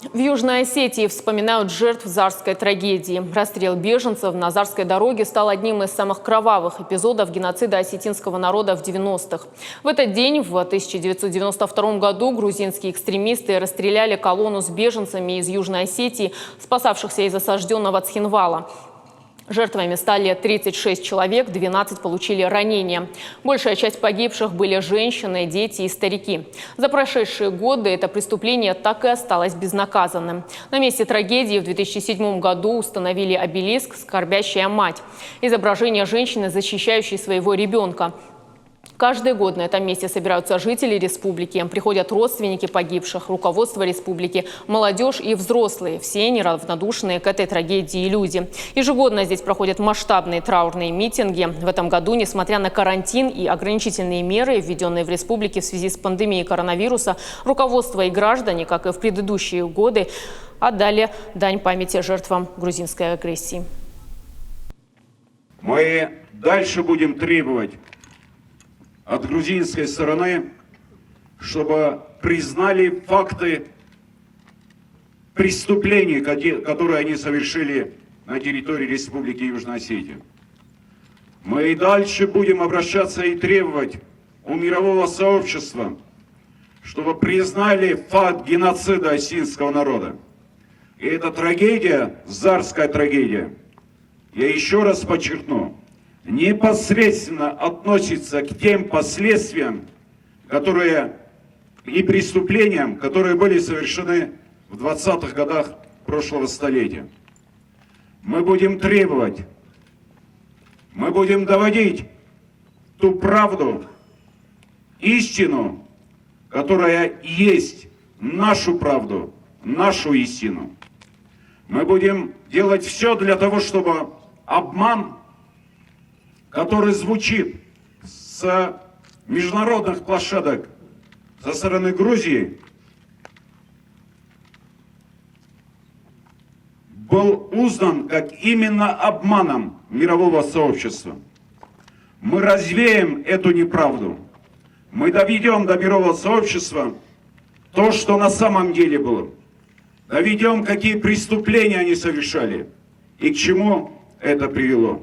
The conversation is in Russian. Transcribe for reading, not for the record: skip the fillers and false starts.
В Южной Осетии вспоминают жертв Зарской трагедии. Расстрел беженцев на Зарской дороге стал одним из самых кровавых эпизодов геноцида осетинского народа в 90-х. В этот день, в 1992 году, грузинские экстремисты расстреляли колонну с беженцами из Южной Осетии, спасавшихся из осажденного Цхинвала. Жертвами стали 36 человек, 12 получили ранения. Большая часть погибших были женщины, дети и старики. За прошедшие годы это преступление так и осталось безнаказанным. На месте трагедии в 2007 году установили обелиск «Скорбящая мать» – изображение женщины, защищающей своего ребенка. Каждый год на этом месте собираются жители республики, приходят родственники погибших, руководство республики, молодежь и взрослые. Все неравнодушные к этой трагедии люди. Ежегодно здесь проходят масштабные траурные митинги. В этом году, несмотря на карантин и ограничительные меры, введенные в республике в связи с пандемией коронавируса, руководство и граждане, как и в предыдущие годы, отдали дань памяти жертвам грузинской агрессии. Мы дальше будем требовать от грузинской стороны, чтобы признали факты преступлений, которые они совершили на территории Республики Южная Осетия. Мы и дальше будем обращаться и требовать у мирового сообщества, чтобы признали факт геноцида осетинского народа. И эта трагедия, Зарская трагедия, я еще раз подчеркну, непосредственно относится к тем последствиям, и преступлениям, которые были совершены в 20-х годах прошлого столетия. Мы будем требовать, мы будем доводить ту правду, истину, которая есть, нашу правду, нашу истину. Мы будем делать все для того, чтобы обман, который звучит с международных площадок со стороны Грузии, был узнан как именно обманом мирового сообщества. Мы развеем эту неправду. Мы доведем до мирового сообщества то, что на самом деле было. Доведем, какие преступления они совершали и к чему это привело.